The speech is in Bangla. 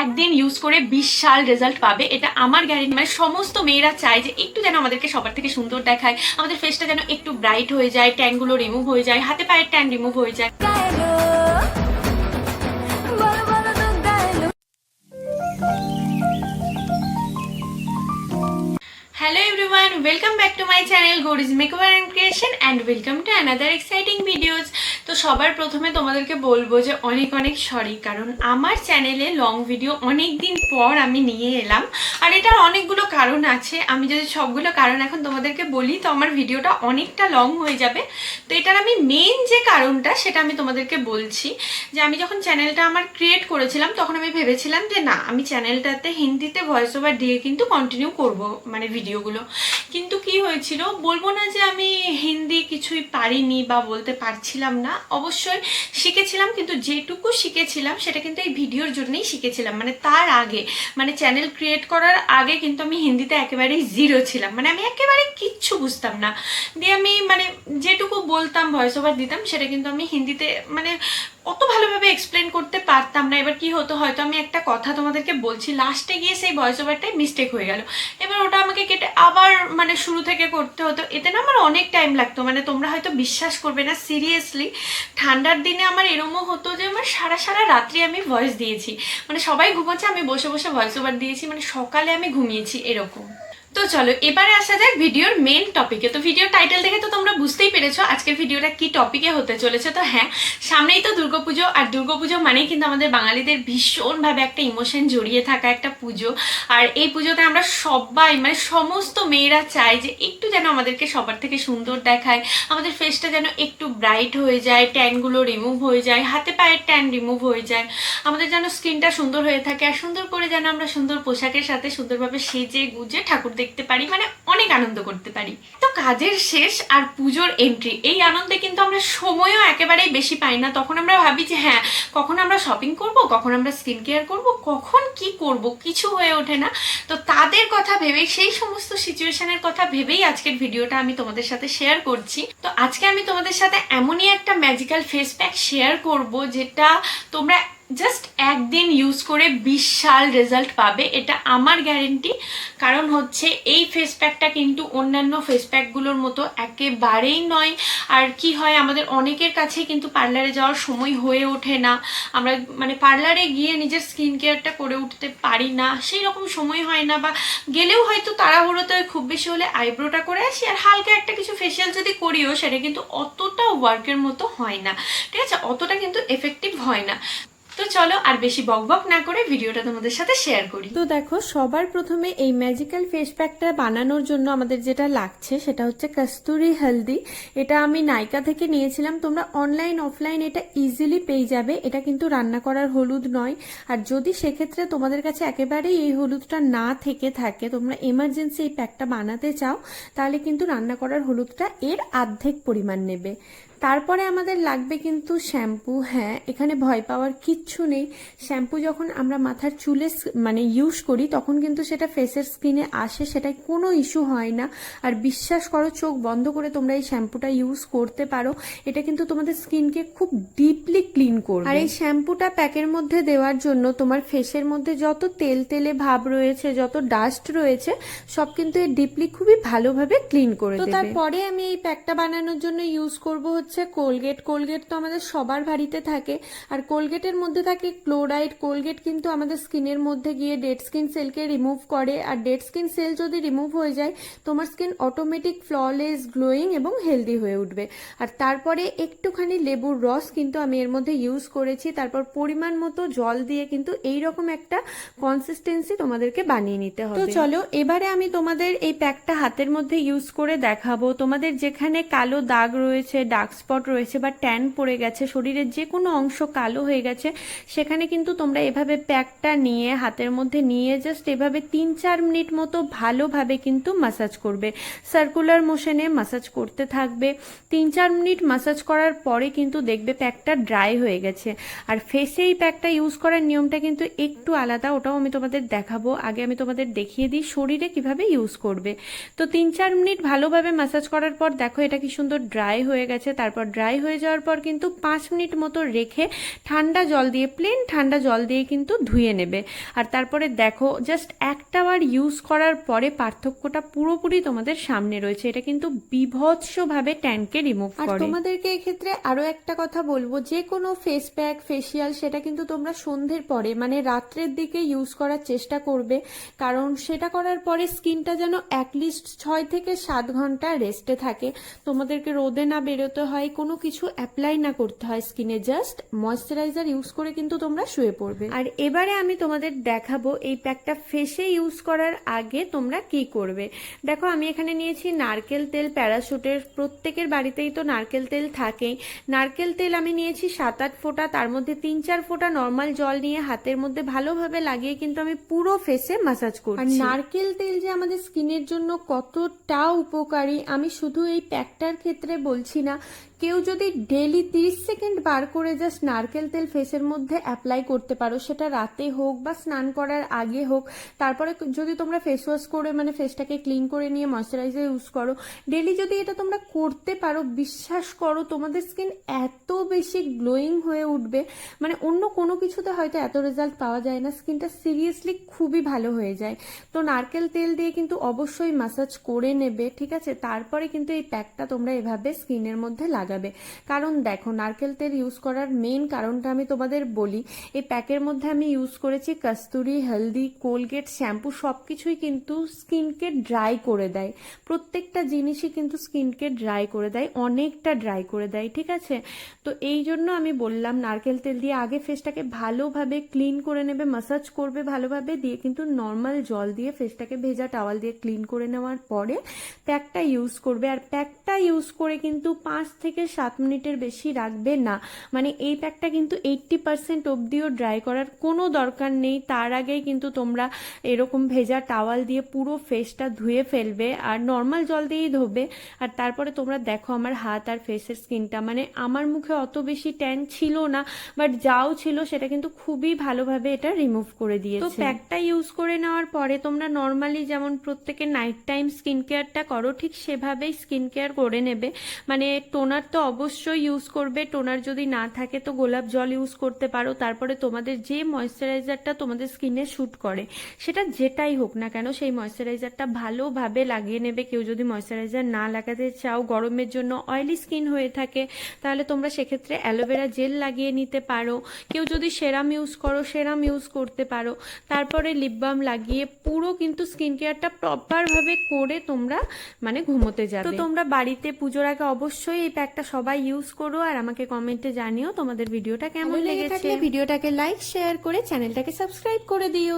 একদিন ইউজ করে 20 সাল রেজাল্ট পাবে, এটা আমার গ্যারেন্টি। মানে সমস্ত মেয়েরা চায় যে একটু যেন আমাদেরকে সবার থেকে সুন্দর দেখায়, আমাদের ফেসটা যেন একটু ব্রাইট হয়ে যায়, ট্যানগুলো রিমুভ হয়ে যায়, হাতে পায়ের ট্যান রিমুভ হয়ে যায়। Hello everyone, welcome back to my channel Gauri's Makeover and Creation and welcome to another exciting videos. তো সবার প্রথমে তোমাদেরকে বলবো যে অনেক অনেক সরি, কারণ আমার চ্যানেলে লং ভিডিও অনেক দিন পর আমি নিয়ে এলাম। আর এটার অনেকগুলো কারণ আছে, আমি যদি সবগুলো কারণ এখন তোমাদেরকে বলি তো আমার ভিডিওটা অনেকটা লং হয়ে যাবে। তো এটার আমি মেন যে কারণটা সেটা আমি তোমাদেরকে বলছি, যে আমি যখন চ্যানেলটা আমার ক্রিয়েট করেছিলাম তখন আমি ভেবেছিলাম যে না, আমি চ্যানেলটাতে হিন্দিতে ভয়েস ওভার দিয়ে কিন্তু কন্টিনিউ করব মানে ভিডিওগুলো। কিন্তু কি হয়েছিল, বলবো না যে আমি হিন্দি কিছুই পারিনি বা বলতে পারছিলাম না, অবশ্যই শিখেছিলাম, কিন্তু যেটুকু শিখেছিলাম সেটা কিন্তু এই ভিডিওর জন্যই শিখেছিলাম। মানে তার আগে, মানে চ্যানেল ক্রিয়েট করার আগে কিন্তু আমি হিন্দিতে একেবারেই জিরো ছিলাম, মানে আমি একেবারে কিচ্ছু বুঝতাম না। দিয়ে আমি মানে যেটুকু বলতাম ভয়েস ওভার দিতাম, সেটা কিন্তু আমি হিন্দিতে মানে অত ভালোভাবে এক্সপ্লেন করতে পারতাম না। এবার কি হতো, হয়তো আমি একটা কথা তোমাদেরকে বলছি, লাস্টে গিয়ে সেই ভয়েস ওভারটাই মিস্টেক হয়ে গেল, এবার ওটা আমাকে কেটে আবার মানে শুরু থেকে করতে হতো। এতে না আমার অনেক টাইম লাগতো, মানে তোমরা হয়তো বিশ্বাস করবে না, সিরিয়াসলি ঠান্ডার দিনে আমার এরমও হতো যে আমার সারা সারা রাত্রি আমি ভয়েস দিয়েছি, মানে সবাই ঘুমোচ্ছে আমি বসে বসে ভয়েস ওভার দিয়েছি, মানে সকালে আমি ঘুমিয়েছি এরকম। তো চলো এবারে আসা যাক ভিডিওর মেন টপিকে। তো ভিডিও টাইটেল দেখে তো তোমরা বুঝতেই পেরেছো আজকের ভিডিওটা কি টপিকে হতে চলেছে। তো হ্যাঁ, সামনেই তো দুর্গাপুজো, আর দুর্গাপুজো মানেই কিন্তু আমাদের বাঙালিদের ভীষণভাবে একটা ইমোশন জড়িয়ে থাকা একটা পুজো। আর এই পুজোতে আমরা সবাই মানে সমস্ত মেয়েরা চায় যে একটু যেন আমাদেরকে সবার থেকে সুন্দর দেখায়, আমাদের ফেসটা যেন একটু ব্রাইট হয়ে যায়, ট্যানগুলো রিমুভ হয়ে যায়, হাতে পায়ের ট্যান রিমুভ হয়ে যায়, আমাদের যেন স্কিনটা সুন্দর হয়ে থাকে, আর সুন্দর করে যেন আমরা সুন্দর পোশাকের সাথে সুন্দরভাবে সেজে গুজে ঠাকুর দেখতে পারি, মানে অনেক আনন্দ করতে পারি। তো কাজের শেষ আর পুজোর এন্ট্রি, এই আনন্দে কিন্তু আমরা সময়ও একেবারেই বেশি পাই না। তখন আমরা ভাবি যে হ্যাঁ, কখন আমরা শপিং করব, কখন আমরা স্কিন কেয়ার করব, কখন কি করব, কিছু হয়ে ওঠে না। তো তাদের কথা ভেবেই, সেই সমস্ত সিচুয়েশনের কথা ভেবেই আজকের ভিডিওটা আমি তোমাদের সাথে শেয়ার করছি। তো আজকে আমি তোমাদের সাথে এমনই একটা ম্যাজিক্যাল ফেস প্যাক শেয়ার করব, যেটা তোমরা জাস্ট একদিন ইউজ করে 20 সাল রেজাল্ট পাবে, এটা আমার গ্যারেন্টি। কারণ হচ্ছে এই ফেস প্যাকটা কিন্তু অন্যান্য ফেস প্যাকগুলোর মতো একেবারেই নয়। আর কি হয়, আমাদের অনেকের কাছেই কিন্তু পার্লারে যাওয়ার সময় হয়ে ওঠে না, আমরা মানে পার্লারে গিয়ে নিজের স্কিন কেয়ারটা করে উঠতে পারি না, সেই রকম সময় হয় না, বা গেলেও হয়তো তাড়াহুড়োতে খুব বেশি হলে আইব্রোটা করে আসি, আর হালকা একটা কিছু ফেসিয়াল যদি করিও সেটা কিন্তু অতটা ওয়ার্কের মতো হয় না, ঠিক আছে, অতটা কিন্তু এফেক্টিভ হয় না। তো চলো আর বেশি বকবক না করে ভিডিওটা তোমাদের সাথে শেয়ার করি। তো দেখো, সবার প্রথমে এই ম্যাজিক্যাল ফেস প্যাকটা বানানোর জন্য আমাদের যেটা লাগছে সেটা হচ্ছে কস্তুরি হলদি। এটা আমি নাইকা থেকে নিয়েছিলাম, তোমরা অনলাইন অফলাইন এটা ইজিলি পেয়ে যাবে। এটা কিন্তু রান্না করার হলুদ নয়, আর যদি সেক্ষেত্রে তোমাদের কাছে একেবারেই এই হলুদটা না থেকে থাকে, তোমরা এমার্জেন্সি এই প্যাকটা বানাতে চাও, তাহলে কিন্তু রান্না করার হলুদটা এর অর্ধেক পরিমাণ নেবে। তারপরে আমাদের লাগবে কিন্তু শ্যাম্পু। হ্যাঁ, এখানে ভয় পাওয়ার কিচ্ছু নেই। শ্যাম্পু যখন আমরা মাথার চুলে মানে ইউজ করি তখন কিন্তু সেটা ফেসের স্কিনে আসে, সেটাই কোনো ইস্যু হয় না। আর বিশ্বাস করো, চোখ বন্ধ করে তোমরা এই শ্যাম্পুটা ইউজ করতে পারো, এটা কিন্তু তোমাদের স্কিনকে খুব ডিপলি ক্লিন করবে। আর এই শ্যাম্পুটা প্যাকের মধ্যে দেওয়ার জন্য তোমার ফেসের মধ্যে যত তেল তেলে ভাব রয়েছে, যত ডাস্ট রয়েছে, সব কিন্তু এই ডিপলি খুবই ভালোভাবে ক্লিন করে দেবে। তো তারপরে আমি এই প্যাকটা বানানোর জন্য ইউজ করব হচ্ছে কোলগেট। কোলগেট তো আমাদের সবার বাড়িতে থাকে, আর কোলগেটের মধ্যে থাকে ক্লোরাইড। কোলগেট কিন্তু আমাদের স্কিনের মধ্যে গিয়ে ডেড স্কিন সেলকে রিমুভ করে, আর ডেড স্কিন সেল যদি রিমুভ হয়ে যায় তোমার স্কিন অটোমেটিক ফ্ললেস, গ্লোয়িং এবং হেলদি হয়ে উঠবে। আর তারপরে একটুখানি লেবুর রস কিন্তু আমি এর মধ্যে ইউজ করেছি, তারপর পরিমাণ মতো জল দিয়ে কিন্তু এইরকম একটা কনসিস্টেন্সি তোমাদেরকে বানিয়ে নিতে হবে। তো চলো এবারে আমি তোমাদের এই প্যাকটা হাতের মধ্যে ইউজ করে দেখাবো। তোমাদের যেখানে কালো দাগ রয়েছে, ডার্ক স্পট রয়েছে, বা ট্যান পড়ে গেছে, শরীরের যে কোনো অংশ কালো হয়ে গেছে, সেখানে কিন্তু তোমরা এভাবে প্যাকটা নিয়ে হাতের মধ্যে নিয়ে জাস্ট এভাবে 3-4 মিনিট মতো ভালোভাবে কিন্তু মাসাজ করবে, সার্কুলার মোশনে মাসাজ করতে থাকবে। 3-4 মিনিট মাসাজ করার পরে কিন্তু দেখবে প্যাকটা ড্রাই হয়ে গেছে। আর ফেসে এই প্যাকটা ইউজ করার নিয়মটা কিন্তু একটু আলাদা, ওটাও আমি তোমাদের দেখাবো। আগে আমি তোমাদের দেখিয়ে দিই শরীরে কিভাবে ইউজ করবে। তো 3-4 মিনিট ভালোভাবে মাসাজ করার পর দেখো এটা কি সুন্দর ড্রাই হয়ে গেছে। তারপর তারপর ড্রাই হয়ে যাওয়ার পর কিন্তু 5 মিনিট মতো রেখে ঠান্ডা জল দিয়ে, প্লেন ঠান্ডা জল দিয়ে কিন্তু ধুয়ে নেবে। আর তারপরে দেখো জাস্ট একটা বার ইউজ করার পরে পার্থক্যটা পুরোপুরি তোমাদের সামনে রয়েছে। এটা কিন্তু বিভৎসভাবে ট্যানকে রিমুভ করে। আর তোমাদেরকে এক্ষেত্রে আরো একটা কথা বলবো, যে কোনো ফেস প্যাক ফেসিয়াল সেটা কিন্তু তোমরা সন্ধ্যের পরে মানে রাত্রের দিকে ইউজ করার চেষ্টা করবে, কারণ সেটা করার পরে স্কিনটা যেন অ্যাটলিস্ট 6 থেকে 7 ঘন্টা রেস্টে থাকে। তোমাদেরকে রোদে না বেরোতে হয়, কোনো কিছু অ্যাপ্লাই না করতে হয় স্কিনে, জাস্ট ময়শ্চারাইজার ইউজ করে কিন্তু তোমরা শুয়ে পড়বে। আর এবারে আমি তোমাদের দেখাবো এই প্যাকটা ফেসে ইউজ করার আগে তোমরা কি করবে। দেখো আমি এখানে নিয়েছি নারকেল তেল প্যারাশুটের, প্রত্যেকের বাড়িতেই তো নারকেল তেল থাকেই। নারকেল তেল আমি নিয়েছি 7-8 ফোঁটা, তার মধ্যে 3-4 ফোঁটা নর্মাল জল নিয়ে হাতের মধ্যে ভালোভাবে লাগিয়ে কিন্তু আমি পুরো ফেসে মাসাজ করছি। আর নারকেল তেল যে আমাদের স্কিনের জন্য কতটা উপকারী আমি শুধু এই প্যাকটার ক্ষেত্রে বলছি না, কেউ যদি ডেলি 30 সেকেন্ড বার করে জাস্ট নারকেল তেল ফেসের মধ্যে অ্যাপ্লাই করতে পারো, সেটা রাতে হোক বা স্নান করার আগে হোক, তারপরে যদি তোমরা ফেস ওয়াশ করে মানে ফেসটাকে ক্লিন করে নিয়ে ময়শ্চারাইজার ইউজ করো, ডেলি যদি এটা তোমরা করতে পারো, বিশ্বাস করো তোমাদের স্কিন এত বেশি গ্লোয়িং হয়ে উঠবে, মানে অন্য কোনো কিছুতে হয়তো এত রেজাল্ট পাওয়া যায় না, স্কিনটা সিরিয়াসলি খুবই ভালো হয়ে যায়। তো নারকেল তেল দিয়ে কিন্তু অবশ্যই মাসাজ করে নেবে, ঠিক আছে? তারপরে কিন্তু এই প্যাকটা তোমরা এভাবে স্কিনের মধ্যে লাগাবে। কারণ দেখো নারকেল তেল ইউজ করার মেইন কারণটা আমি তোমাদের বলি, এই প্যাকের মধ্যে আমি ইউজ করেছি কস্তুরি, হলদি, কোলগেট, শ্যাম্পু, সবকিছুই কিন্তু স্কিনকে ড্রাই করে দেয়। প্রত্যেকটা জিনিসই কিন্তু স্কিনকে ড্রাই করে দেয়, অনেকটা ড্রাই করে দেয়, ঠিক আছে? তো এই জন্য আমি বললাম নারকেল তেল দিয়ে আগে ফেসটাকে ভালোভাবে ক্লিন করে নেবে, মাসাজ করবে ভালোভাবে, দিয়ে কিন্তু নর্মাল জল দিয়ে ফেসটাকে ভেজা টাওয়াল দিয়ে ক্লিন করে নেওয়ার পরে প্যাকটা ইউজ করবে। আর প্যাকটা ইউজ করে কিন্তু 5 থেকে 7 মিনিটের বেশি রাখবে না, মানে এই প্যাকটা কিন্তু 80% অবধিও ড্রাই করার কোনো দরকার নেই। তার আগেই কিন্তু তোমরা এরকম ভেজা টাওয়াল দিয়ে পুরো ফেসটা ধুয়ে ফেলবে, আর নর্মাল জল দিয়েই ধোবে। আর তারপরে তোমরা দেখো আমার হাত আর ফেসের স্কিনটা, মানে আমার মুখে অত বেশি ট্যান ছিল না, বাট যাও ছিল সেটা কিন্তু খুবই ভালোভাবে এটা রিমুভ করে দিয়েছে। তো প্যাকটা ইউজ করে নেওয়ার পরে তোমরা নর্মালি যেমন প্রত্যেকে নাইট টাইম স্কিন কেয়ারটা করো, ঠিক সেভাবেই স্কিন কেয়ার করে নেবে। মানে টোনার তো অবশ্যই ইউজ করবে, টোনার যদি না থাকে তো গোলাপ জল ইউজ করতে পারো। তারপরে তোমাদের যে ময়শ্চারাইজারটা তোমাদের স্কিনে শ্যুট করে, সেটা যেটাই হোক না কেন, সেই ময়শ্চারাইজারটা ভালোভাবে লাগিয়ে নেবে। কেউ যদি ময়শ্চারাইজার না লাগাতে চাও, গরমের জন্য অয়েলি স্কিন হয়ে থাকে, তাহলে তোমরা সেক্ষেত্রে অ্যালোভেরা জেল লাগিয়ে নিতে পারো। কেউ যদি সেরাম ইউজ করো, সেরাম ইউজ করতে পারো। তারপরে লিপ বাম লাগিয়ে পুরো কিন্তু স্কিন কেয়ারটা প্রপারভাবে করে তোমরা মানে ঘুমোতে যাবে। তো তোমরা বাড়িতে পুজোর আগে অবশ্যই এই প্যাকটা সবাই ইউজ করো, আর আমাকে কমেন্টে জানিও তোমাদের ভিডিওটা কেমন লেগেছে। ভিডিওটাকে লাইক শেয়ার করে চ্যানেলটাকে সাবস্ক্রাইব করে দিও।